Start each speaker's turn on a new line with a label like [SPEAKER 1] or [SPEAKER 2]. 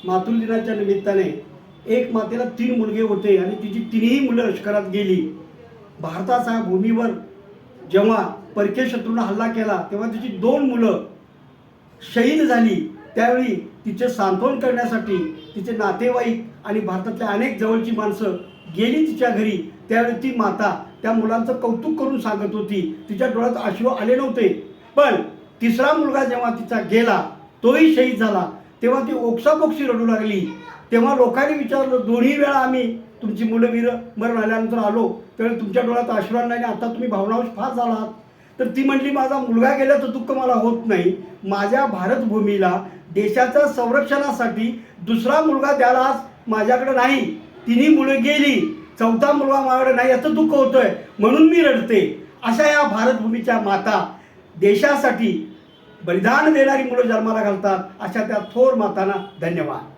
[SPEAKER 1] मातृ दिनाच्या निमित्ताने एक मातेला 3 मुलगे होते आणि तिची तिन्ही मुलं लष्करात गेली. भारताच्या भूमीवर जेव्हा परकीय शत्रूंना हल्ला केला तेव्हा तिची 2 मुलं शहीद झाली. त्यावेळी तिचे सांत्वन करण्यासाठी तिचे नातेवाईक आणि भारतातल्या अनेक जवळची माणसं गेली तिच्या घरी. त्यावेळी ती माता त्या मुलांचं कौतुक करून सांगत होती. तिच्या डोळ्यात अश्रू आले नव्हते. पण तिसरा मुलगा जेव्हा तिचा गेला, तोही शहीद झाला, तेव्हा ती ओक्साबोक्शी रडू लागली. तेव्हा लोकांनी विचारलं, 2ही वेळा आम्ही तुमची मुलं मरण आल्यानंतर आलो, त्यावेळी तुमच्या डोळ्यात अश्रू आणले आणि आता तुम्ही भावनावश फार झालात. तर ती म्हटली, माझा मुलगा गेल्याचं दुःख मला होत नाही. माझ्या भारतभूमीला देशाच्या संरक्षणासाठी दुसरा मुलगा द्यायला आज माझ्याकडे नाही. 3ही मुलं गेली, 4था मुलगा माझ्याकडे नाही, याचं दुःख होतंय, म्हणून मी रडते. अशा या भारतभूमीच्या माता देशासाठी बलिदान देणारी मुलं जन्माला घालतात. अशा त्या थोर मातांना धन्यवाद.